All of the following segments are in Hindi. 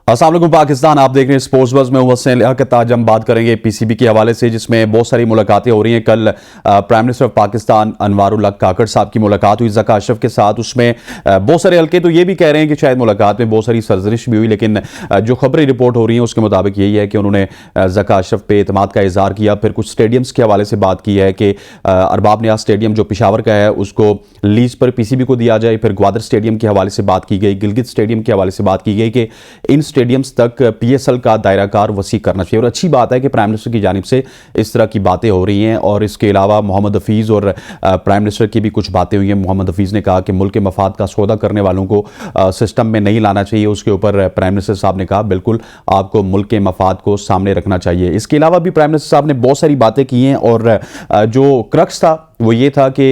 अस्सलाम वालेकुम पाकिस्तान, आप देख रहे हैं स्पोर्ट्स बज़ में हुसैन लियाकत। आज हम बात करेंगे पीसीबी के हवाले से, जिसमें बहुत सारी मुलाकातें हो रही हैं। कल prime minister of Pakistan Anwarul हक काकड़ साहब की मुलाकात हुई ज़का अशरफ के साथ। उसमें बहुत सारे हल्के तो ये भी कह रहे हैं कि शायद मुलाकात में बहुत सारी सरजरिश भी हुई, लेकिन जो खबरें रिपोर्ट हो रही हैं उसके मुताबिक यही है कि उन्होंने ज़का अशरफ पे एतमाद का इजहार किया। फिर कुछ स्टेडियम्स के हवाले से बात की है कि अरबाब नियाज स्टेडियम जो पेशावर का है उसको लीज पर पीसीबी को दिया जाए। फिर ग्वादर स्टेडियम के हवाले से बात की गई, गिलगित स्टेडियम के हवाले से बात की गई कि इन स्टेडियम्स तक पीएसएल का दायराकार वसी करना चाहिए। और अच्छी बात है कि प्राइम मिनिस्टर की जानिब से इस तरह की बातें हो रही हैं। और इसके अलावा मोहम्मद हफीज़ और प्राइम मिनिस्टर की भी कुछ बातें हुई हैं। मोहम्मद हफीज़ ने कहा कि मुल्क के मफाद का सौदा करने वालों को सिस्टम में नहीं लाना चाहिए। उसके ऊपर प्राइम मिनिस्टर साहब ने कहा बिल्कुल आपको मुल्क के मफाद को सामने रखना चाहिए। इसके अलावा भी प्राइम मिनिस्टर साहब ने बहुत सारी बातें की हैं और जो क्रक्स था वो ये था कि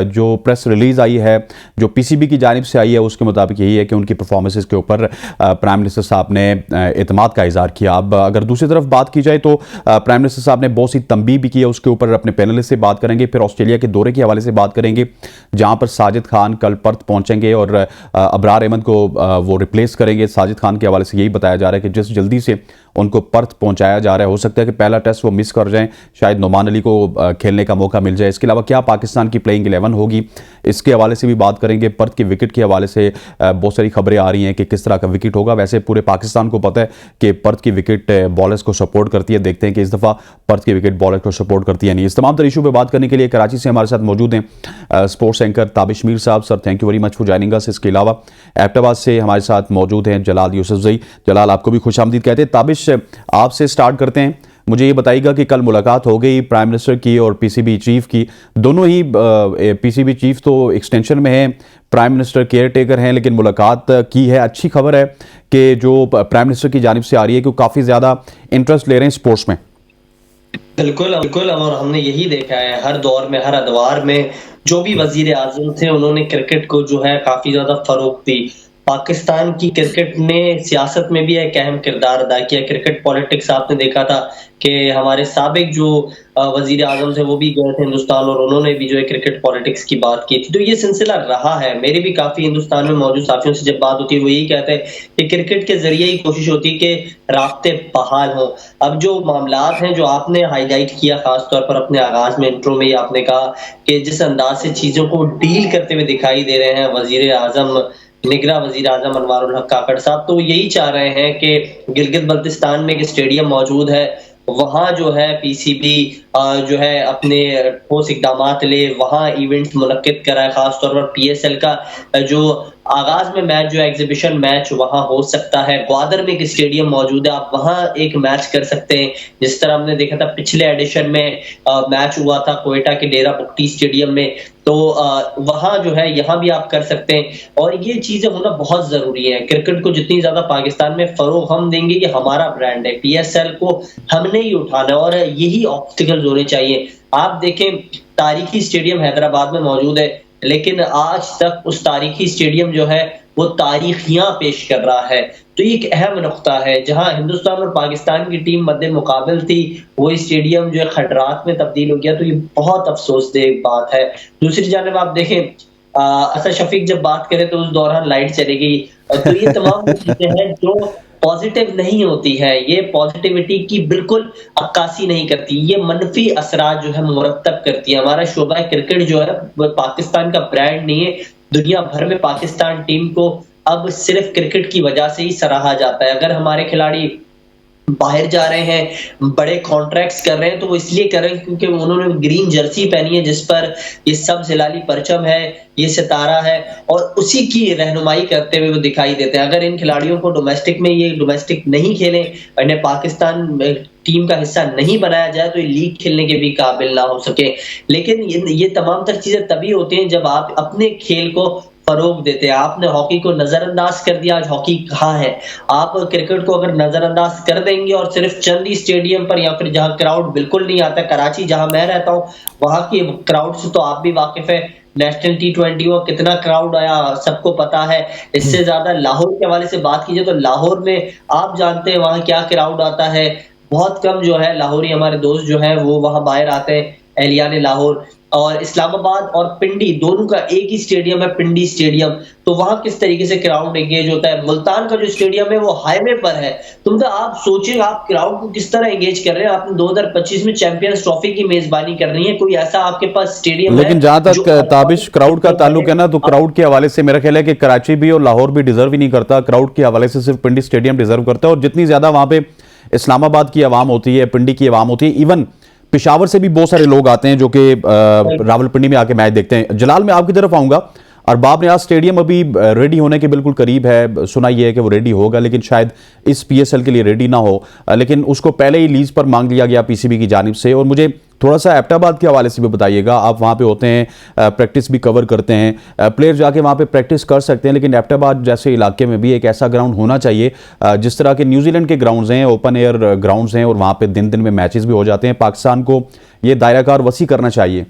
जो प्रेस रिलीज़ आई है, जो पीसीबी की जानिब से आई है, उसके मुताबिक यही है कि उनकी परफॉर्मेंसेस के ऊपर प्राइम मिनिस्टर साहब ने एतमाद का इजहार किया। अब अगर दूसरी तरफ बात की जाए तो प्राइम मिनिस्टर साहब ने बहुत सी तंबीह भी की है। उसके ऊपर अपने पैनलिस्ट से बात करेंगे। फिर ऑस्ट्रेलिया के दौरे के हवाले से बात करेंगे, जहाँ पर साजिद खान कल पर्थ पहुँचेंगे और अबरार अहमद को वो रिप्लेस करेंगे। साजिद खान के हवाले से यही बताया जा रहा है कि जिस जल्दी से उनको पर्थ पहुँचाया जा रहा है, हो सकता है कि पहला टेस्ट वो मिस कर जाएँ, शायद नुमान अली को खेलने का मौका मिल जाए। इसके अलावा क्या पाकिस्तान की प्लेइंग 11 होगी, इसके हवाले से भी बात करेंगे। पर्थ के विकेट के हवाले से बहुत सारी खबरें आ रही हैं कि किस तरह का विकेट होगा। वैसे पूरे पाकिस्तान को पता है कि पर्थ की विकेट बॉलर्स को सपोर्ट करती है। देखते हैं कि इस दफ़ा पर्थ की विकेट बॉलर को सपोर्ट करती है नहीं। इस तमाम तर इशू पर बात करने के लिए कराची से हमारे साथ मौजूद हैं स्पोर्ट्स एंकर ताबिश मीर साहब। Sir, thank you very much for joining us. इसके अलावा एबटाबाद से हमारे साथ मौजूद हैं जलाल यूसुफजई। जलाल, आपको भी खुश आमदीद कहते हैं। ताबिश, आपसे स्टार्ट करते हैं। मुझे ये बताइएगा कि कल मुलाकात हो गई प्राइम मिनिस्टर की और पीसीबी चीफ की। दोनों ही पीसीबी चीफ तो एक्सटेंशन में है, प्राइम मिनिस्टर केयर टेकर हैं, लेकिन मुलाकात की है। अच्छी खबर है कि जो प्राइम मिनिस्टर की जानिब से आ रही है कि वो काफ़ी ज़्यादा इंटरेस्ट ले रहे हैं स्पोर्ट्स में। बिल्कुल बिल्कुल, और हमने यही देखा है हर दौर में, हर अदवार में जो भी वजीर आजम थे उन्होंने क्रिकेट को जो है काफी ज्यादा फरोग दी। पाकिस्तान की क्रिकेट ने सियासत में भी एक अहम किरदार अदा किया। क्रिकेट पॉलिटिक्स आपने देखा था कि हमारे साबिक जो वजीर आजम थे वो भी गए थे हिंदुस्तान और उन्होंने भी जो है क्रिकेट पॉलिटिक्स की बात की थी। तो ये सिलसिला रहा है। मेरी भी काफी हिंदुस्तान में मौजूद साथियों से जब बात होती है वो यही कहते हैं कि क्रिकेट के जरिए ही कोशिश होती है कि राब्ते बहाल हो। अब जो मामलात हैं जो आपने हाईलाइट किया, खासतौर पर अपने आगाज में इंट्रो में ही आपने कहा कि जिस अंदाज से चीजों को डील करते हुए दिखाई दे रहे हैं वजीर आजम, निगरां वजीर आजम अनवारुल हक काकड़ साहब, तो यही चाह रहे हैं कि गिलगित बल्तिस्तान में एक स्टेडियम मौजूद है, वहां जो है पीसीबी जो है अपने ठोस इकदामात ले, वहां इवेंट्स मुनक्किद कराए। खासतौर पर पीएसएल का जो आगाज में मैच जो है एग्जीबिशन मैच वहां हो सकता है। ग्वादर में एक स्टेडियम मौजूद है, आप वहां एक मैच कर सकते हैं। जिस तरह हमने देखा था पिछले एडिशन में मैच हुआ था कोयटा के डेरा बुक्टी स्टेडियम में, तो वहां जो है यहाँ भी आप कर सकते हैं। और ये चीजें होना बहुत जरूरी है। क्रिकेट को जितनी ज्यादा पाकिस्तान में फरोग हम देंगे, ये हमारा ब्रांड है, पीएसएल को हमने ही उठाना है और यही ऑब्स्टिकल्स होने चाहिए। आप देखें तारीखी स्टेडियम हैदराबाद में मौजूद है, लेकिन आज तक उस तारीखी स्टेडियम जो है वो तारीखियां पेश कर रहा है। तो ये एक अहम नुक्ता है। जहां हिंदुस्तान और पाकिस्तान की टीम मद्दे मुकाबिल थी, वो स्टेडियम जो है खटरात में तब्दील हो गया, तो ये बहुत अफसोसदेह बात है। दूसरी जानिब आप देखें असद शफीक जब बात करें तो उस दौरान लाइट चली गई। तो ये तमाम चीजें हैं जो पॉजिटिव नहीं होती है, ये पॉजिटिविटी की बिल्कुल अक्कासी नहीं करती, ये मनफी असरात जो है मुरतब करती है। हमारा शोबा क्रिकेट जो है वो पाकिस्तान का ब्रांड नहीं है। दुनिया भर में पाकिस्तान टीम को अब सिर्फ क्रिकेट की वजह से ही सराहा जाता है। अगर हमारे खिलाड़ी बाहर जा रहे हैं, बड़े कॉन्ट्रैक्ट्स कर रहे हैं, तो वो इसलिए कर रहे हैं क्योंकि उन्होंने ग्रीन जर्सी पहनी है जिस पर ये सब्ज हिलाली परचम है, ये सितारा है, और उसी की रहनुमाई करते हुए वो दिखाई देते हैं। अगर इन खिलाड़ियों को डोमेस्टिक में ये डोमेस्टिक नहीं खेले, इन्हें पाकिस्तान टीम का हिस्सा नहीं बनाया जाए, तो ये लीग खेलने के भी काबिल ना हो सके। लेकिन ये तमाम तर चीजें तभी होती हैं जब आप अपने खेल को फरोग देते हैं। आपने हॉकी को नजरअंदाज कर दिया, आज हॉकी कहाँ है? आप क्रिकेट को अगर नजरअंदाज कर देंगे और सिर्फ चंद ही स्टेडियम पर या फिर जहां क्राउड बिल्कुल नहीं आता, कराची जहां मैं रहता हूं वहां की क्राउड से तो आप भी वाकिफ है। नेशनल T20 में कितना क्राउड आया सबको पता है। इससे ज्यादा लाहौर के हवाले से बात कीजिए तो लाहौर में आप जानते हैं वहां क्या क्राउड आता है। बहुत कम जो है लाहौरी हमारे दोस्त जो है वो वहां बाहर आते हैं, एहलियान लाहौर। और इस्लामाबाद और पिंडी दोनों का एक ही स्टेडियम है, पिंडी स्टेडियम। तो वहां किस तरीके से क्राउड एंगेज होता है। मुल्तान का जो स्टेडियम है वो हाईवे पर है। तो मतलब आप सोचिए आप क्राउड को किस तरह एंगेज कर रहे हैं। आपने 2025 में चैंपियंस ट्रॉफी की मेजबानी कर रही है, कोई ऐसा आपके पास स्टेडियम है लेकिन जहां जो तक ताबिश क्राउड का ताल्लुक है ना, तो क्राउड के हवाले से मेरा ख्याल है कि कराची भी और लाहौर भी डिजर्व ही नहीं करता। क्राउड के हवाले से सिर्फ पिंडी स्टेडियम डिजर्व करता है, और जितनी ज्यादा वहां पे इस्लामाबाद की आवाम होती है, पिंडी की आवाम होती है, इवन पिशावर से भी बहुत सारे लोग आते हैं जो कि रावलपिंडी में आके मैच देखते हैं। जलाल, मैं आपकी तरफ आऊंगा। अरबाब नियाज स्टेडियम अभी रेडी होने के बिल्कुल करीब है, सुना यह है कि वो रेडी होगा, लेकिन शायद इस पीएसएल के लिए रेडी ना हो। लेकिन उसको पहले ही लीज पर मांग लिया गया पीसीबी की जानिब से। और मुझे थोड़ा सा एबटाबाद के हवाले से भी बताइएगा, आप वहाँ पे होते हैं, प्रैक्टिस भी कवर करते हैं, प्लेयर जाके वहाँ पे प्रैक्टिस कर सकते हैं, लेकिन एबटाबाद जैसे इलाके में भी एक ऐसा ग्राउंड होना चाहिए जिस तरह के न्यूजीलैंड के ग्राउंड्स हैं, ओपन एयर ग्राउंड्स हैं, और वहाँ पे दिन दिन में मैचेस भी हो जाते हैं। पाकिस्तान को ये दायराकार वसी करना चाहिए।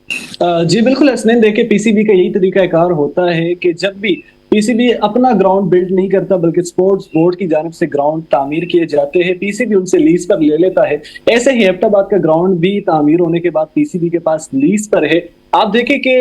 जी बिल्कुल हसनैन, देखिए पीसीबी का यही तरीकाकार होता है कि जब भी पीसीबी अपना ग्राउंड बिल्ड नहीं करता बल्कि स्पोर्ट्स बोर्ड की जानिब से ग्राउंड तामीर किए जाते हैं, पीसीबी उनसे लीज पर ले लेता है। ऐसे ही एबटाबाद का ग्राउंड भी तामीर होने के बाद पीसीबी के पास लीज पर है। आप देखें कि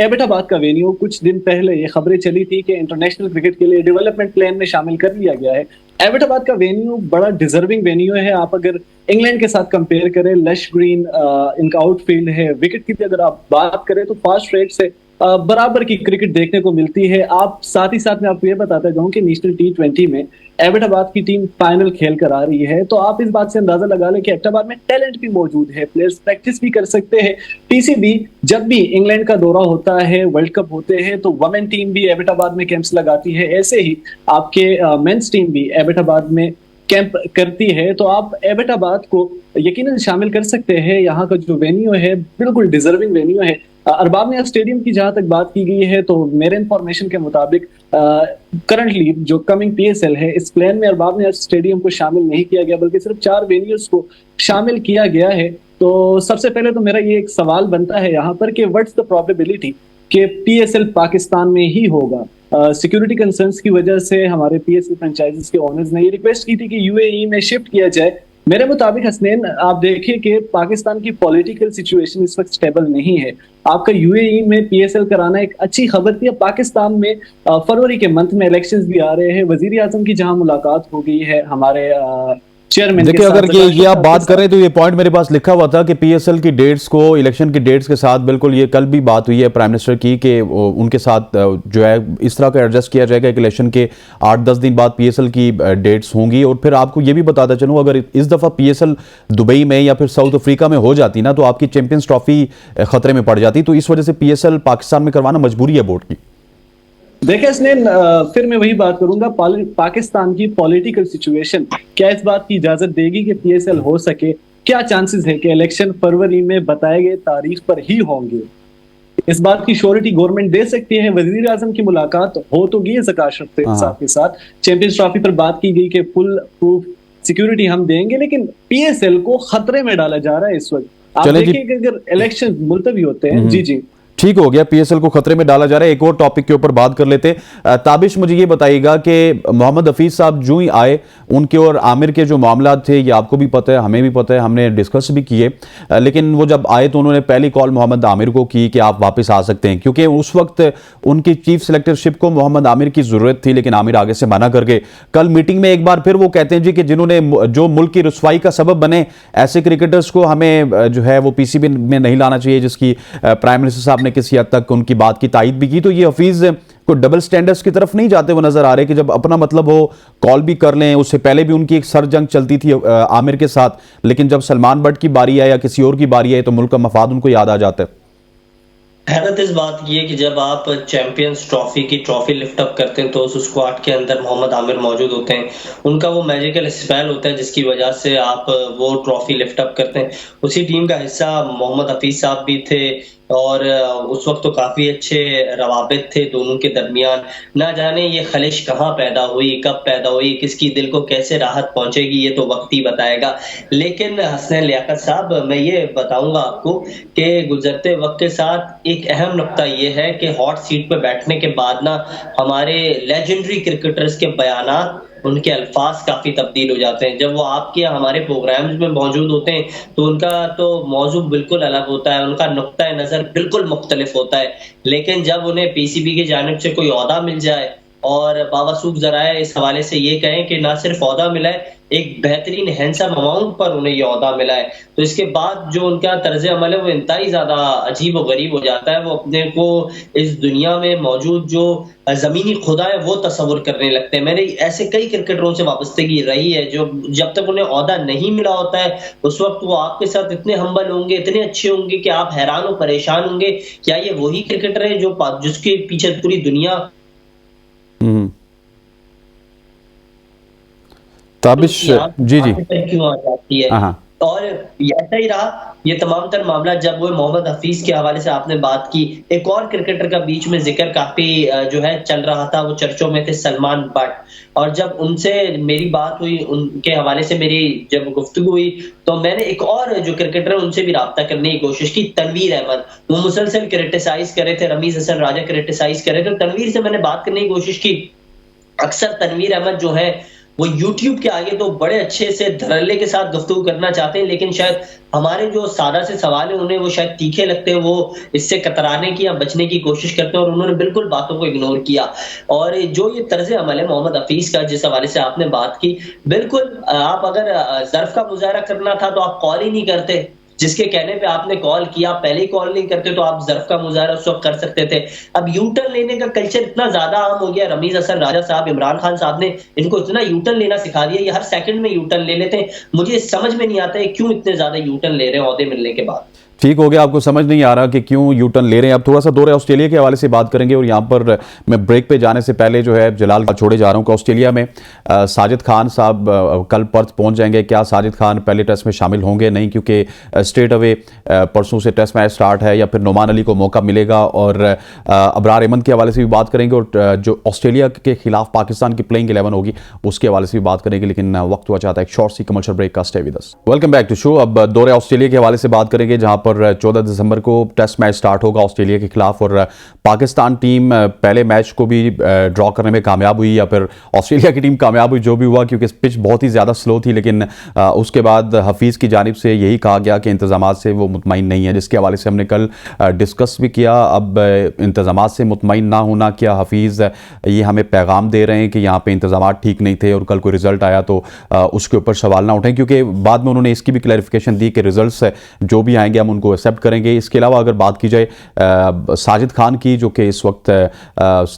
एबटाबाद का वेन्यू कुछ दिन पहले ये खबरें चली थी कि इंटरनेशनल क्रिकेट के लिए डेवलपमेंट प्लान में शामिल कर लिया गया है। एबटाबाद का वेन्यू बड़ा डिजर्विंग वेन्यू है। आप अगर इंग्लैंड के साथ कंपेयर करें, लश ग्रीन इनका आउटफील्ड है, विकेट की भी अगर आप बात करें तो फास्ट रेट से बराबर की क्रिकेट देखने को मिलती है। आप साथ ही साथ में आपको ये बताता जाऊं कि नेशनल T20 में एबटाबाद की टीम फाइनल खेल कर आ रही है, तो आप इस बात से अंदाजा लगा लें कि एबटाबाद में टैलेंट भी मौजूद है, प्लेयर्स प्रैक्टिस भी कर सकते हैं। पीसीबी जब भी इंग्लैंड का दौरा होता है, वर्ल्ड कप होते हैं, तो वुमेन टीम भी एबटाबाद में कैंप्स लगाती है। ऐसे ही आपके मेंस टीम भी एबटाबाद में कैंप करती है। तो आप एबटाबाद को यकीनन शामिल कर सकते हैं। यहाँ का जो वेन्यू है बिल्कुल डिजर्विंग वेन्यू है। अरबाब नियाज स्टेडियम की जहां तक बात की गई है, तो मेरे इंफॉर्मेशन के मुताबिक करंटली जो कमिंग पीएसएल है, इस प्लान में अरबाब नियाज स्टेडियम को शामिल नहीं किया गया, बल्कि सिर्फ 4 वेन्यूज को शामिल किया गया है। तो सबसे पहले तो मेरा ये एक सवाल बनता है यहाँ पर कि व्हाट्स द प्रोबेबिलिटी कि पीएसएल पाकिस्तान में ही होगा। सिक्योरिटी कंसर्न्स की वजह से हमारे पीएसएल फ्रेंचाइजीज के ओनर्स ने ये रिक्वेस्ट की थी कि यूएई में शिफ्ट किया जाए। मेरे मुताबिक हसनैन, आप देखिए कि पाकिस्तान की पॉलिटिकल सिचुएशन इस वक्त स्टेबल नहीं है। आपका यूएई में पीएसएल कराना एक अच्छी खबर थी। पाकिस्तान में फरवरी के मंथ में इलेक्शंस भी आ रहे हैं। वजीर आजम की जहां मुलाकात हो गई है हमारे चेयरमैन, देखिए अगर ये आप बात कर रहे हैं तो ये पॉइंट मेरे पास लिखा हुआ था कि पीएसएल की डेट्स को, इलेक्शन की डेट्स के साथ, बिल्कुल ये कल भी बात हुई है प्राइम मिनिस्टर की कि उनके साथ जो है इस तरह का एडजस्ट किया जाएगा कि इलेक्शन के 8-10 दिन बाद पीएसएल की डेट्स होंगी। और फिर आपको ये भी बताता चलूँ, अगर इस दफ़ा पीएसएल दुबई में या फिर साउथ अफ्रीका में हो जाती ना, तो आपकी चैंपियंस ट्रॉफी खतरे में पड़ जाती। तो इस वजह से पीएसएल पाकिस्तान में करवाना मजबूरी है बोर्ड की। देखिए हसनैन, फिर मैं वही बात करूंगा, पाकिस्तान की पॉलिटिकल सिचुएशन क्या इस बात की इजाजत देगी कि पीएसएल हो सके? क्या चांसेस है कि इलेक्शन फरवरी में बताए गए तारीख पर ही होंगे? इस बात की श्योरिटी गवर्नमेंट दे सकती है? वजीर आजम की मुलाकात हो तो गई ज़का अशरफ साहब के साथ, चैंपियंस ट्रॉफी पर बात की गई कि फुल प्रूफ सिक्योरिटी हम देंगे, लेकिन पीएसएल को खतरे में डाला जा रहा है इस वक्त। आप देखिए कि अगर इलेक्शन मुलतवी होते हैं, जी जी ठीक हो गया, पीएसएल को खतरे में डाला जा रहा है। एक और टॉपिक के ऊपर बात कर लेते हैं। ताबिश, मुझे ये बताइएगा कि मोहम्मद हफीज साहब जो ही आए, उनके और आमिर के जो मामला थे, ये आपको भी पता है, हमें भी पता है, हमने डिस्कस भी किए, लेकिन वो जब आए तो उन्होंने पहली कॉल मोहम्मद आमिर को की कि आप वापस आ सकते हैं, क्योंकि उस वक्त उनकी चीफ सेलेक्टरशिप को मोहम्मद आमिर की जरूरत थी, लेकिन आमिर आगे से मना करके कल मीटिंग में एक बार फिर वो कहते हैं जी कि जिन्होंने जो मुल्क की रुसवाई का सबब बने, ऐसे क्रिकेटर्स को हमें जो है वो पीसीबी में नहीं लाना चाहिए, जिसकी प्राइम मिनिस्टर साहब ने किसी हद तक उनकी बात की तायद भी की। तो ये हफीज को डबल स्टैंडर्ड्स की तरफ नहीं जाते हुए नजर आ रहे कि जब अपना मतलब हो कॉल भी कर लें। उससे पहले भी उनकी एक सर जंग चलती थी आमिर के साथ, लेकिन जब सलमान बट की बारी आए या किसी और की बारी आए तो मुल्क का मफाद उनको याद आ जाता है। हैरत इस बात की है कि जब आप चैंपियंस ट्रॉफी की ट्रॉफी लिफ्ट अप करते हैं तो उस स्क्वाड के अंदर मोहम्मद आमिर मौजूद होते हैं। उनका वो मैजिकल स्पेल होता है जिसकी वजह से आप वो ट्रॉफी लिफ्ट अप करते हैं। उसी टीम का हिस्सा मोहम्मद हफीज साहब भी थे और उस वक्त तो काफी अच्छे रवाबित थे दोनों के दरमियान। ना जाने ये खलिश कहाँ पैदा हुई, कब पैदा हुई, किसकी दिल को कैसे राहत पहुंचेगी, ये तो वक्त ही बताएगा। लेकिन हसनैन लियाकत साहब, मैं ये बताऊंगा आपको कि गुजरते वक्त के साथ एक अहम नुक्ता ये है कि हॉट सीट पर बैठने के बाद ना हमारे लेजेंडरी क्रिकेटर्स के बयानात उनके अल्फाज काफ़ी तब्दील हो जाते हैं। जब वो आपके या हमारे प्रोग्राम्स में मौजूद होते हैं, तो उनका तो मौज़ू बिल्कुल अलग होता है, उनका नुक्ता नज़र बिल्कुल मुख्तलिफ होता है। लेकिन जब उन्हें पीसीबी की जानिब से कोई ओहदा मिल जाए और बावसूख ज़राए इस हवाले से ये कहें कि ना सिर्फ़ ओहदा मिला है, एक बेहतरीन हैंडसम अमाउंट पर उन्हें ये ओहदा मिला है, तो इसके बाद जो उनका तर्ज़ अमल है वो इंतहाई ज़्यादा अजीब और गरीब हो जाता है। वो अपने को इस दुनिया में मौजूद जो ज़मीनी खुदा है वो तस्वुर करने लगते हैं। मैंने ऐसे कई क्रिकेटरों से वाबस्तगी रही है जो जब तक उन्हें ओहदा नहीं मिला होता है, उस वक़्त वो आपके साथ इतने हम्बल होंगे, इतने अच्छे होंगे कि आप हैरान और परेशान होंगे, क्या ये वही क्रिकेटर है जो जिसके पीछे पूरी दुनिया ताबिश जी जी क्यों आ जाती है। हाँ और ऐसा ही रहा ये तमाम तर मामला जब वो मोहम्मद हफीज के हवाले से आपने बात की। एक और क्रिकेटर का बीच में जिक्र काफी जो है चल रहा था, वो चर्चों में थे सलमान बट। और जब उनसे मेरी बात हुई, उनके हवाले से मेरी जब गुफ्तगू हुई, तो मैंने एक और जो क्रिकेटर है उनसे भी राब्ता करने की कोशिश की, तनवीर अहमद। वो मुसलसल क्रिटिसाइज कर रहे थे, रमीज हसन राजा क्रिटिसाइज कर रहे थे, तो तनवीर से मैंने बात करने की कोशिश की। अक्सर तनवीर अहमद जो है वो यूट्यूब के आगे तो बड़े अच्छे से धड़ल्ले के साथ गुफ्तगू करना चाहते हैं, लेकिन शायद हमारे जो सादा से सवाल है उन्हें वो शायद तीखे लगते हैं, वो इससे कतराने की या बचने की कोशिश करते हैं और उन्होंने बिल्कुल बातों को इग्नोर किया। और जो ये तर्ज अमल है मोहम्मद हफीज का, जिस हवाले से आपने बात की, बिल्कुल आप अगर ज़र्फ का मुजाहरा करना था तो आप कॉल ही नहीं करते। जिसके कहने पे आपने कॉल किया, पहले ही कॉल नहीं करते तो आप ज़र्फ का मुजाहरा उस वक्त कर सकते थे। अब यू टर्न लेने का कल्चर इतना ज्यादा आम हो गया, रमीज हसन राजा साहब, इमरान खान साहब ने इनको इतना यू टर्न लेना सिखा दिया, ये हर सेकंड में यू टर्न ले लेते हैं। मुझे समझ में नहीं आता है क्यों इतने ज्यादा यू टर्न ले रहे हैं ओहदे मिलने के बाद। ठीक हो गया, आपको समझ नहीं आ रहा कि क्यों यू टर्न ले रहे हैं। अब थोड़ा सा दौरे ऑस्ट्रेलिया के हवाले से बात करेंगे और यहाँ पर मैं ब्रेक पे जाने से पहले जो है जलाल का छोड़े जा रहा हूँ कि ऑस्ट्रेलिया में साजिद खान साहब कल पर्थ पहुँच जाएंगे। क्या साजिद खान पहले टेस्ट में शामिल होंगे? नहीं, क्योंकि स्ट्रेट अवे परसों से टेस्ट मैच स्टार्ट है, या फिर नोमान अली को मौका मिलेगा। और अबरार अहमद के हवाले से भी बात करेंगे और जो ऑस्ट्रेलिया के खिलाफ पाकिस्तान की प्लेइंग 11 होगी उसके हवाले से भी बात करेंगे। लेकिन वक्त हुआ चाहता है एक शॉर्ट सी कमर्शियल ब्रेक का। Stay with us. Welcome back to show. अब दौरे ऑस्ट्रेलिया के हवाले से बात करेंगे, जहाँ पर 14 दिसंबर को टेस्ट मैच स्टार्ट होगा ऑस्ट्रेलिया के खिलाफ। और पाकिस्तान टीम पहले मैच को भी ड्रॉ करने में कामयाब हुई, या फिर ऑस्ट्रेलिया की टीम कामयाब हुई, जो भी हुआ, क्योंकि पिच बहुत ही ज़्यादा स्लो थी। लेकिन उसके बाद हफीज़ की जानिब से यही कहा गया कि इंतजामात से वो मुतमईन नहीं है, जिसके हवाले से हमने कल डिस्कस भी किया। अब इंतजामात से मुतमईन ना होना, क्या हफीज़ ये हमें पैगाम दे रहे हैं कि यहाँ पे इंतजामात ठीक नहीं थे और कल कोई रिजल्ट आया तो उसके ऊपर सवाल ना उठें? क्योंकि बाद में उन्होंने इसकी भी क्लैरिफिकेशन दी कि रिजल्ट जो भी आएंगे हम उनको एक्सेप्ट करेंगे। इसके अलावा अगर बात की जाए साजिद खान की, जो कि इस वक्त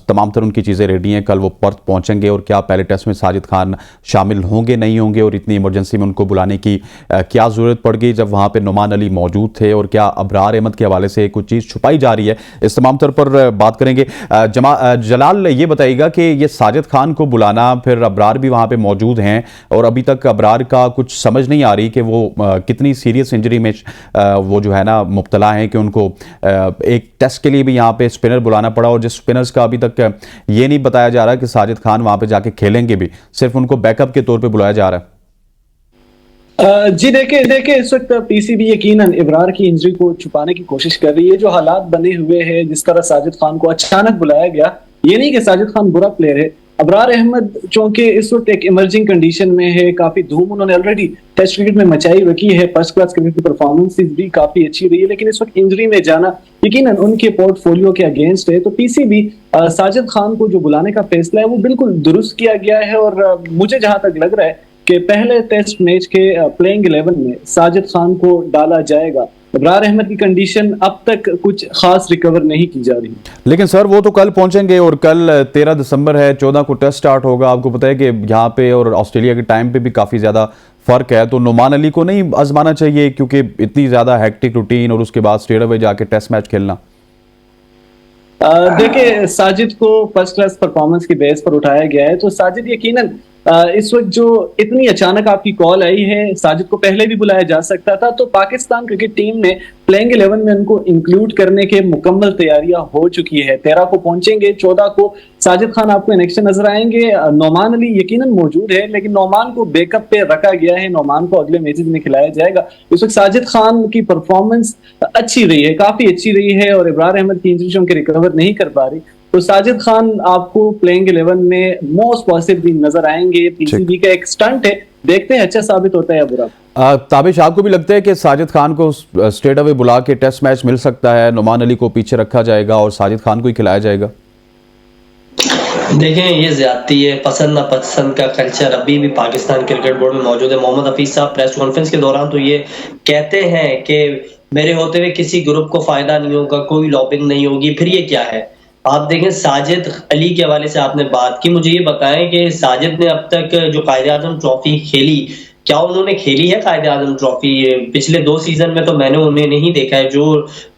तमाम तरह उनकी चीज़ें रेडी हैं, कल वो पर्थ पहुंचेंगे और क्या पहले टेस्ट में साजिद खान शामिल होंगे नहीं होंगे, और इतनी इमरजेंसी में उनको बुलाने की क्या ज़रूरत पड़ गई जब वहाँ पे नुमान अली मौजूद थे, और क्या अबरार अहमद के हवाले से कुछ चीज़ छुपाई जा रही है, इस तमाम तरह पर बात करेंगे। जलाल ये बताइएगा कि ये साजिद खान को बुलाना, फिर अबरार भी वहाँ पर मौजूद हैं और अभी तक अबरार का कुछ समझ नहीं आ रही कि वो कितनी सीरियस इंजरी में वो जो है ना मुब्तला हैं कि उनको एक टेस्ट के लिए भी यहाँ पे स्पिनर बुलाना पड़ा, और जिस स्पिनर्स का अभी तक ये नहीं बताया जा रहा कि साजिद खान वहाँ पे जाके खेलेंगे भी, सिर्फ उनको बैकअप के तौर पे बुलाया जा रहा है। जी देखिए इस वक्त पीसीबी यकीनन इब्रार की इंजरी को छुपाने की कोशिश कर रही है। जो हालात बने हुए हैं, जिस तरह साजिद खान को अचानक बुलाया गया, ये नहीं कि साजिद खान बुरा प्लेयर है। अबरार अहमद चूंकि इस वक्त एक इमर्जिंग कंडीशन में है, काफी धूम उन्होंने ऑलरेडी टेस्ट क्रिकेट में मचाई रखी है, फर्स्ट क्लास क्रिकेट की परफॉर्मेंस भी काफी अच्छी रही है, लेकिन इस वक्त इंजरी में जाना यकीनन उनके पोर्टफोलियो के अगेंस्ट है। तो पीसीबी साजिद खान को जो बुलाने का फैसला है वो बिल्कुल दुरुस्त किया गया है। और मुझे जहां तक लग रहा है कि पहले टेस्ट मैच के प्लेइंग 11 में साजिद खान को डाला जाएगा। अबरार अहमद की कंडीशन अब तक कुछ खास रिकवर नहीं की जा रही। लेकिन सर वो तो कल पहुंचेंगे, और कल 13 दिसंबर है, 14 को टेस्ट स्टार्ट होगा। आपको पता है कि यहाँ पे और ऑस्ट्रेलिया के टाइम पे भी काफ़ी ज़्यादा फ़र्क है, तो नुमान अली को नहीं आजमाना चाहिए, क्योंकि इतनी ज़्यादा हेक्टिक रूटीन और उसके बाद स्ट्रेट अवे जाके टेस्ट मैच खेलना। देखिए साजिद को फर्स्ट क्लास परफॉर्मेंस की बेस पर उठाया गया है, तो साजिद यकीनन इस वक्त जो इतनी अचानक आपकी कॉल आई है, साजिद को पहले भी बुलाया जा सकता था। तो पाकिस्तान क्रिकेट टीम ने प्लेइंग 11 में उनको इंक्लूड करने के मुकम्मल तैयारियां हो चुकी है। 13 को पहुंचेंगे, 14 को साजिद खान आपको इन एक्शन नजर आएंगे। नोमान अली यकीनन मौजूद है, लेकिन नोमान को बैकअप पे रखा गया है, नोमान को अगले मैचेस में खिलाया जाएगा। इस वक्त साजिद खान की परफॉर्मेंस अच्छी रही है, काफी अच्छी रही है, और इब्रार अहमद की इंजरी से उनके रिकवर नहीं कर पा रही। तो साजिद खान आपको प्लेइंग 11 में मोस्ट पॉसिबली नजर आएंगे। पीसीबी का एक स्टंट है, देखते हैं अच्छा साबित होता है या बुरा। ताबिश, आपको भी लगता है कि साजिद खान को स्ट्रेट अवे बुला के टेस्ट मैच मिल सकता है, नुमान अली को पीछे रखा जाएगा और साजिद खान को ही खिलाया जाएगा? देखें, ये ज्यादती है, पसंद नापसंद का कल्चर अभी भी पाकिस्तान क्रिकेट बोर्ड में मौजूद है। मोहम्मद हफीज साहब प्रेस कॉन्फ्रेंस के दौरान तो ये कहते हैं कि मेरे होते हुए किसी ग्रुप को फायदा नहीं होगा, कोई लॉबिंग नहीं होगी। फिर ये क्या है? आप देखें, साजिद अली के हवाले से आपने बात की, मुझे ये बताएं कि साजिद ने अब तक जो कायदे आजम ट्रॉफी खेली, क्या उन्होंने खेली है कायदे आजम ट्रॉफी? पिछले 2 सीजन में तो मैंने उन्हें नहीं देखा है। जो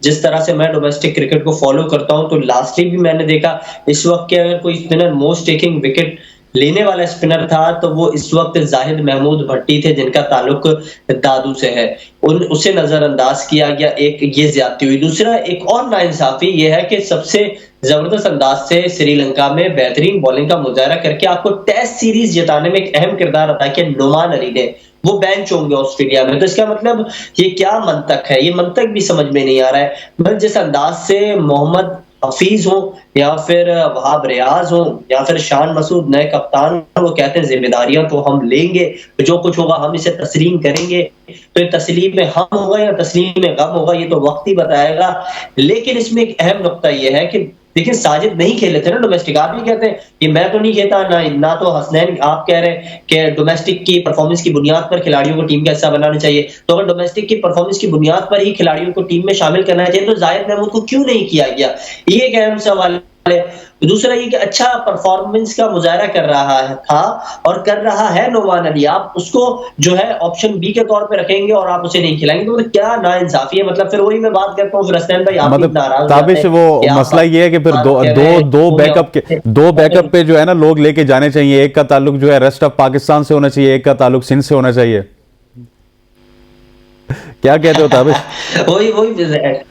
जिस तरह से मैं डोमेस्टिक क्रिकेट को फॉलो करता हूं, तो लास्टली भी मैंने देखा इस वक्त के अगर कोई स्पिनर मोस्ट टेकिंग विकेट लेने वाला स्पिनर था तो वो इस वक्त जाहिद महमूद भट्टी थे, जिनका ताल्लुक दादू से है। उसे नजरअंदाज किया गया, एक ये ज्यादती हुई। दूसरा, एक और नाइंसाफी ये है कि सबसे जबरदस्त अंदाज से श्रीलंका में बेहतरीन बॉलिंग का मुजाहरा करके आपको टेस्ट सीरीज जिताने में एक अहम किरदार अदा किया नुमान अली ने। वो बेंच होंगे ऑस्ट्रेलिया में, तो इसका मतलब ये क्या मंतक है? ये मंतक भी समझ में नहीं आ रहा है। मतलब जिस अंदाज से मोहम्मद हफीज हो या फिर वहाब रियाज हो या फिर शान मसूद नए कप्तान, वो कहते हैं जिम्मेदारियां तो हम लेंगे, जो कुछ होगा हम इसे तस्लीम करेंगे। तो ये तस्लीम में हम होगा या तस्लीम में गम होगा, ये तो वक्त ही बताएगा। लेकिन इसमें एक अहम नुकता ये है कि देखिए, साजिद नहीं खेले थे ना डोमेस्टिक। आप ही कहते हैं कि मैं तो नहीं खेता, ना तो हसनैन आप कह रहे हैं कि डोमेस्टिक की परफॉर्मेंस की बुनियाद पर खिलाड़ियों को टीम का हिस्सा बनाना चाहिए। तो अगर डोमेस्टिक की परफॉर्मेंस की बुनियाद पर ही खिलाड़ियों को टीम में शामिल करना चाहिए, तो जाहिद महमूद को क्यों नहीं किया गया? ये एक अहम सवाल है। दूसरा ये कि अच्छा परफॉर्मेंस का मुजाहरा कर रहा है था और कर रहा है नुमान अली, आप उसको जो है ऑप्शन बी के तौर पे रखेंगे और आप उसे नहीं खिलाएंगे, तो क्या नाइंसाफी है? मतलब फिर वही मैं बात करता हूँ, फिर हसनैन भाई आप मतलब नाराज ताबिश, वो मसला ये है कि फिर दो बैकअप पे जो है ना लोग लेके जाने चाहिए। एक का ताल्लुक जो है रेस्ट ऑफ पाकिस्तान से होना चाहिए, एक का ताल्लुक सिंध से होना चाहिए। क्या कहते हो ताबिश? वही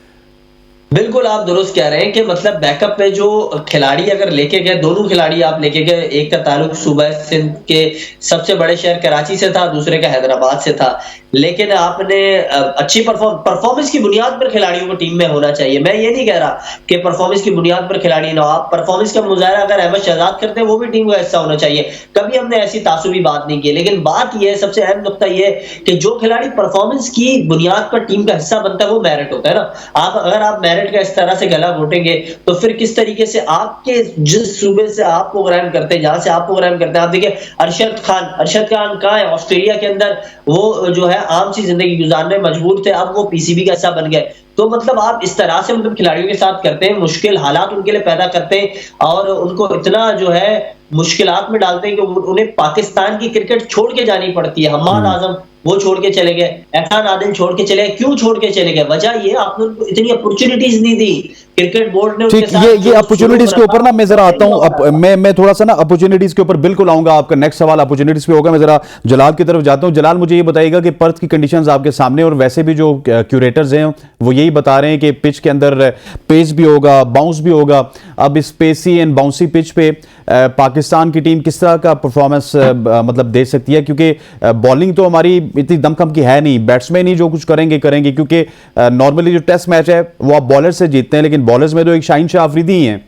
बिल्कुल आप दुरुस्त कह रहे हैं कि मतलब बैकअप पे जो खिलाड़ी अगर लेके गए, दोनों खिलाड़ी आप लेके गए, एक का ताल्लुक सूबा सिंध के सबसे बड़े शहर कराची से था, दूसरे का हैदराबाद से था, लेकिन आपने अच्छी परफॉर्मेंस की बुनियाद पर खिलाड़ियों को टीम में होना चाहिए। मैं ये नहीं कह रहा कि परफॉर्मेंस की बुनियाद पर खिलाड़ी ना हो, आप परफॉर्मेंस का मुजाहरा अगर अहमद शहजाद करते हैं वो भी टीम का हिस्सा होना चाहिए। कभी हमने ऐसी तासुबी बात नहीं की, लेकिन बात यह है, सबसे अहम नुकता यह है कि जो खिलाड़ी परफॉर्मेंस की बुनियाद पर टीम का हिस्सा बनता है वो मेरिट होता है ना। अगर आप मेरिट का इस तरह से गला घोटेंगे तो फिर किस तरीके से आपके जिस सूबे से आप प्रोग्राम करते हैं, जहां से आप प्रोग्राम करते हैं, आप देखिए अरशद खान कहां है? ऑस्ट्रेलिया के अंदर वो जो है आम सी जिंदगी गुजारने मजबूर थे, अब वो पीसीबी का हिस्सा बन गए। तो मतलब आप इस तरह से मतलब खिलाड़ियों के साथ करते हैं, मुश्किल हालात उनके लिए पैदा करते हैं और उनको इतना जो है मुश्किलात में डालते हैं कि उन्हें पाकिस्तान की क्रिकेट छोड़ के जानी पड़ती है। हम्माद आजम वो छोड़ के चले गए, एहसान आदिल छोड़ के चले गए। क्यों छोड़ के चले गए? वजह ये आपने उनको इतनी अपॉर्चुनिटीज नहीं दी, क्रिकेट बोर्ड ने उनके साथ। ये अपॉर्चुनिटीज के ऊपर ना मैं जरा आता हूं, मैं थोड़ा सा ना अपॉर्चुनिटीज के ऊपर बिल्कुल आऊंगा। आपका नेक्स्ट सवाल अपॉर्चुनिटीज पे होगा। मैं जरा जलाल की तरफ जाता हूं। जलाल, मुझे ये बताइएगा कि पर्थ की कंडीशंस आपके सामने, और वैसे भी जो क्यूरेटर्स हैं वो यही बता रहे हैं कि पिच के अंदर पेस भी होगा, बाउंस भी होगा। अब इस पेसी एंड बाउंसी पिच पे पाकिस्तान की टीम किस तरह का परफॉर्मेंस मतलब दे सकती है? क्योंकि बॉलिंग तो हमारी इतनी दमखम की है नहीं, बैट्समैन ही जो कुछ करेंगे क्योंकि नॉर्मली जो टेस्ट मैच है वो आप बॉलर से जीतते हैं, लेकिन बॉलर्स में तो एक शाहीन शाह अफरीदी ही हैं।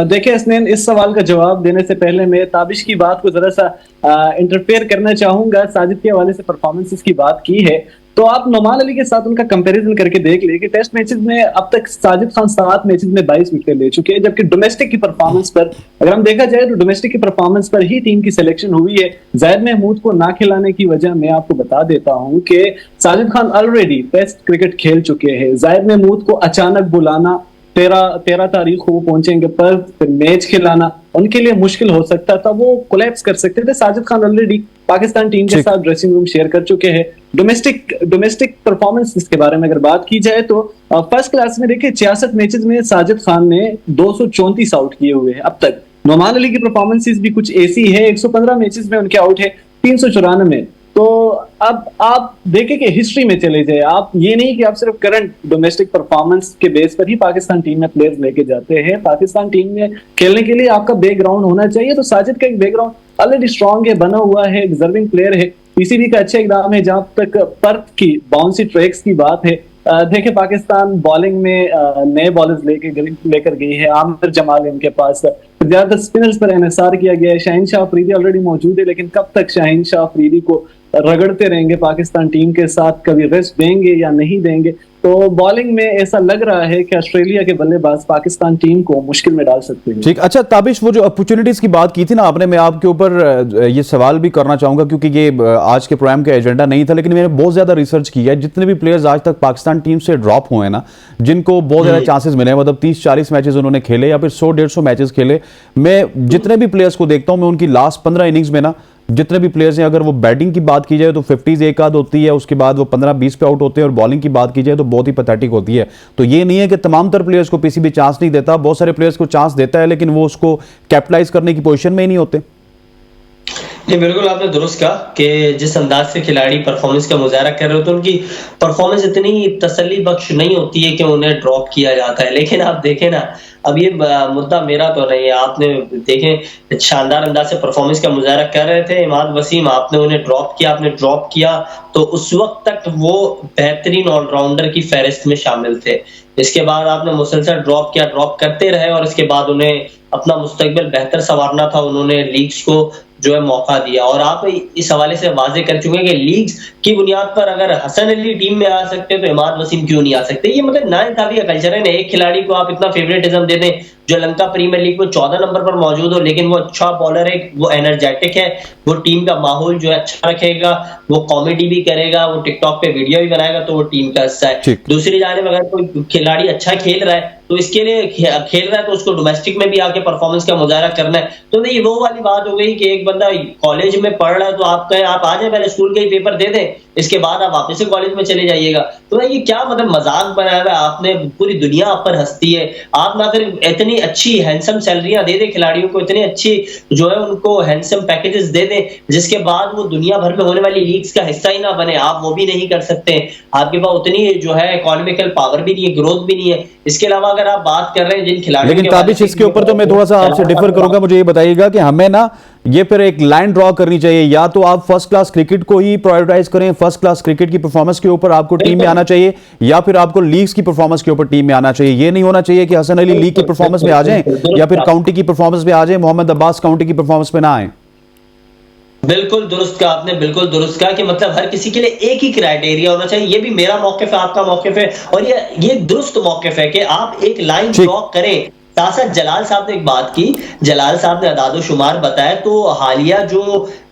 देखिए हसनैन, इस सवाल का जवाब देने से पहले मैं ताबिश की बात को जरा सा इंटरफेयर करना चाहूंगा। साजिद के हवाले से परफॉर्मेंसेस की बात की है, तो आप नुमान अली के साथ उनका कंपैरिजन करके देख ले कि टेस्ट मैचेस में अब तक साजिद खान 7 मैचेस में 22 विकेट ले चुके हैं, जबकि डोमेस्टिक की परफॉर्मेंस पर अगर हम देखा जाए तो डोमेस्टिक की परफॉर्मेंस पर ही टीम की सिलेक्शन हुई है। जाहिद महमूद को ना खिलाने की वजह मैं आपको बता देता हूं कि Sajid Khan already test cricket खेल चुके हैं। जाहिद महमूद को अचानक बुलाना, 13 तारीख को वो पहुंचेंगे पर फिर मैच खिलाना उनके लिए मुश्किल हो सकता था, वो कोलैप्स कर सकते थे। साजिद खान ऑलरेडी पाकिस्तान टीम के साथ ड्रेसिंग रूम शेयर कर चुके हैं। डोमेस्टिक परफॉर्मेंस के बारे में अगर बात की जाए तो फर्स्ट क्लास में देखिए 66 मैचेस में साजिद खान ने 234 आउट किए हुए हैं अब तक। नुमान अली की परफॉर्मेंसेस भी कुछ ऐसी है, 115 मैचेस में उनके आउट है 394। तो अब आप देखें कि हिस्ट्री में चले जाए, आप ये नहीं कि आप सिर्फ करंट डोमेस्टिक परफॉर्मेंस के बेस पर ही पाकिस्तान टीम में प्लेयर्स लेके जाते हैं। पाकिस्तान टीम में खेलने के लिए आपका बैकग्राउंड होना चाहिए, तो साजिद का एक बैकग्राउंड ऑलरेडी स्ट्रॉन्ग है, बना हुआ है, डिजर्विंग प्लेयर है। पीसीबी का अच्छा इकदाम है। जहां तक पर्थ की बाउंसी ट्रैक्स की बात है, देखिए पाकिस्तान बॉलिंग में नए बॉलर्स लेकर गई है। आमिर जमाल इनके पास, ज्यादा स्पिनर्स पर इन्हिसार किया गया है। शाहीन शाह अफरीदी ऑलरेडी मौजूद है, लेकिन कब तक शाहीन शाह अफरीदी को रगड़ते रहेंगे पाकिस्तान टीम के साथ, कभी रेस्ट देंगे या नहीं देंगे? तो बॉलिंग में ऐसा लग रहा है कि ऑस्ट्रेलिया के बल्लेबाज पाकिस्तान टीम को मुश्किल में डाल सकते हैं। ठीक, अच्छा ताबिश, वो जो अपॉर्चुनिटीज की बात की थी ना आपने, मैं आपके ऊपर ये सवाल भी करना चाहूंगा क्योंकि ये आज के प्रोग्राम का एजेंडा नहीं था, लेकिन मैंने बहुत ज्यादा रिसर्च की है। जितने भी प्लेयर्स आज तक पाकिस्तान टीम से ड्रॉप हुए हैं ना, जिनको बहुत ज्यादा चांसेस मिले हैं, मतलब 30-40 मैचेस उन्होंने खेले या फिर 100-150 मैचेस खेले, मैं जितने भी प्लेयर्स को देखता हूं, मैं उनकी लास्ट 15 इनिंग्स में ना जितने भी प्लेयर्स हैं, अगर वो बैटिंग की बात की जाए तो 50s एक आध होती है, उसके बाद वो 15-20 पे आउट होते हैं, और बॉलिंग की बात की जाए तो बहुत ही पैथेटिक होती है। तो ये नहीं है कि तमाम तर प्लेयर्स को पीसीबी चांस नहीं देता, बहुत सारे प्लेयर्स को चांस देता है, लेकिन वो उसको कैपिटलाइज करने की पोजीशन में ही नहीं होते। नहीं, बिल्कुल आपने दुरुस्त कहा कि जिस अंदाज से खिलाड़ी परफॉर्मेंस का मुजाहरा कर रहे होते हैं, उनकी परफॉर्मेंस इतनी तसल्ली बख्श नहीं होती है कि उन्हें ड्रॉप किया जाता है। लेकिन आप देखें ना, अब ये मुद्दा मेरा तो नहीं है, आपने देखें शानदार अंदाज से परफॉर्मेंस का मुजाहरा कर रहे थे इमाद वसीम, आपने उन्हें ड्रॉप किया, आपने ड्रॉप किया तो उस वक्त तक वो बेहतरीन ऑलराउंडर की फहरिस्त में शामिल थे। इसके बाद आपने मुसलसल ड्रॉप किया, ड्रॉप करते रहे, और इसके बाद उन्हें अपना मुस्तकबिल बेहतर संवारना था, उन्होंने लीग्स को जो है मौका दिया। और आप इस हवाले से वाजे कर चुके हैं कि लीग्स की बुनियाद पर अगर हसन अली टीम में आ सकते हैं तो इमाद वसीम क्यों नहीं आ सकते? ये मतलब नाइंसाफी का कल्चर है ना। एक खिलाड़ी को आप इतना फेवरेटिज्म दे दें जो लंका प्रीमियर लीग में 14 नंबर पर मौजूद हो, लेकिन वो अच्छा बॉलर है, वो एनर्जेटिक है, वो टीम का माहौल जो है अच्छा रखेगा, वो कॉमेडी भी करेगा, वो टिकटॉक पे वीडियो भी बनाएगा, तो वो टीम का हिस्सा है। दूसरी जानिब अगर कोई खिलाड़ी अच्छा खेल रहा है तो इसके लिए खेल रहा है तो उसको डोमेस्टिक में भी आके परफॉर्मेंस का मुजाहरा करना है। तो नहीं, वो वाली बात हो गई कि एक बंदा कॉलेज में पढ़ रहा है तो आप कहें आप आ जाए, पहले स्कूल के ही पेपर दे दें, इसके बाद आप वापस से कॉलेज में चले जाइएगा। तो ये क्या मतलब मजाक बनाया हुआ है आपने? पूरी दुनिया आप पर हंसती है। आप ना फिर इतनी अच्छी हैंडसम सैलरियां दे दें खिलाड़ियों को, इतनी अच्छी जो है उनको हैंडसम पैकेजेस दे दें, जिसके बाद वो दुनिया भर में होने वाली लीग्स का हिस्सा ही ना बने। आप वो भी नहीं कर सकते, आपके पास उतनी जो है इकोनॉमिकल पावर भी नहीं है, ग्रोथ भी नहीं है। इसके अलावा अगर आप बात कर रहे हैं जिन खिलाड़ियों, लेकिन ताबिश इसके ऊपर तो मैं थोड़ा सा आपसे डिफर करूंगा। मुझे ये बताइएगा कि हमें ना ये फिर एक लाइन ड्रॉ करनी चाहिए, या तो आप फर्स्ट क्लास क्रिकेट को ही प्रायोरिटाइज करें, फर्स्ट क्लास क्रिकेट की परफॉर्मेंस के ऊपर आपको टीम में आना चाहिए, या फिर आपको लीग्स की परफॉर्मेंस के ऊपर टीम में आना चाहिए। ये नहीं होना चाहिए कि हसन अली लीग की परफॉर्मेंस में आ जाएं या फिर काउंटी की परफॉर्मेंस में आ जाएं, मोहम्मद अब्बास काउंटी की परफॉर्मेंस में ना आए। बिल्कुल दुरुस्त कहा आपने, बिल्कुल दुरुस्त कहा कि मतलब हर किसी के लिए एक ही क्राइटेरिया होना चाहिए। ये भी मेरा मौकिफ है, आपका मौकिफ है, और ये दुरुस्त मौकिफ है कि आप एक लाइन ड्रॉ करें। साथ जलाल साहब ने एक बात की, जलाल साहब ने अदादो शुमार बताया तो हालिया जो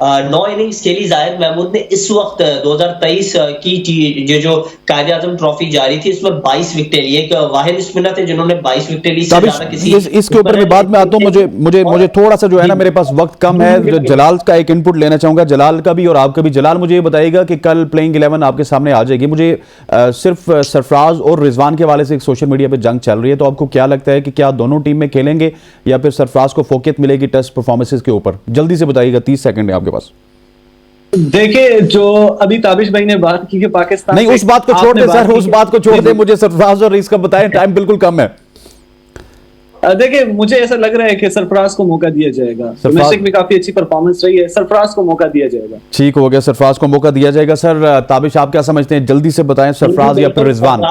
9 इनिंग्स खेली जाहिद महमूद ने इस वक्त 2023 की जो कायदे आजम ट्रॉफी जारी थी, इसमें 22 विकेट ली। एक वाहिद स्पिनर थे जिन्होंने 22 विकेट ली। इसके ऊपर मैं बाद में आता हूं। मुझे थोड़ा सा जो है ना, मेरे पास वक्त कम है, जलाल का एक इनपुट लेना चाहूंगा, जलाल का भी और आपका भी। जलाल, मुझे ये बताइएगा कि कल प्लेइंग 11 आपके सामने आ जाएगी, मुझे सिर्फ सरफराज और रिजवान के हवाले से एक सोशल मीडिया पे जंग चल रही है, तो आपको क्या लगता है कि क्या दोनों टीम में खेलेंगे या फिर सरफराज को फोकियत मिलेगी टेस्ट परफॉर्मेंसेस के ऊपर? जल्दी से बताइएगा, 30 सेकंड है आपके पास। देखिए, जो अभी ताबिश भाई ने बात की कि पाकिस्तान, नहीं, उस बात को छोड़ दे सर, उस बात को छोड़ दे, मुझे सरफराज और इसका बताएं, टाइम बिल्कुल कम है। देखिए, मुझे ऐसा लग रहा है कि सरफराज को मौका दिया जाएगा। डोमेस्टिक में काफी अच्छी परफॉर्मेंस रही है, सरफराज को मौका दिया जाएगा। ठीक हो गया, सरफराज को मौका दिया जाएगा। सर ताबिश, आप क्या समझते हैं, जल्दी से बताएं, सरफराज या फिर रिजवान?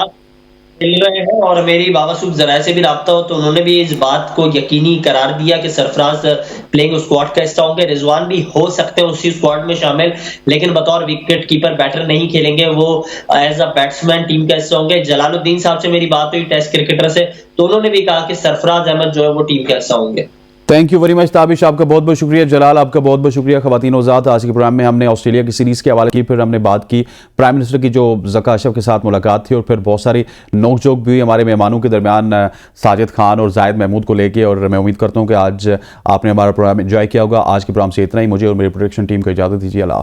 मिल रहे हैं, और मेरी बाबासूब जराये से भी राब्ता हो तो उन्होंने भी इस बात को यकीनी करार दिया कि सरफराज प्लेइंग स्क्वाड का हिस्सा होंगे। रिजवान भी हो सकते हैं उसी स्क्वाड में शामिल, लेकिन बतौर विकेट कीपर बैटर नहीं खेलेंगे, वो एज अ बैट्समैन टीम का हिस्सा होंगे। जलालुद्दीन साहब से मेरी बात हुई टेस्ट क्रिकेटर से, तो उन्होंने भी कहा कि सरफराज अहमद जो है वो टीम का हिस्सा होंगे। Thank you very much Tabish, आपका बहुत बहुत शुक्रिया। जलाल, आपका बहुत बहुत शुक्रिया। ख़वातीन औज़ात, आज के प्रोग्राम में हमने ऑस्ट्रेलिया की सीरीज़ के हवाले की, फिर हमने बात की प्राइम मिनिस्टर की जो ज़का अशरफ के साथ मुलाकात थी, और फिर बहुत सारी नोक झोंक भी हुई हमारे मेहमानों के दरमियान, साजिद खान और जाहिद महमूद को लेके। और मैं उम्मीद करता हूँ कि आज आपने हमारा प्रोग्राम एंजॉय किया होगा। आज के प्रोग्राम से इतना ही। मुझे और मेरी प्रोडक्शन टीम को इजाज़त दीजिए। अल्लाह।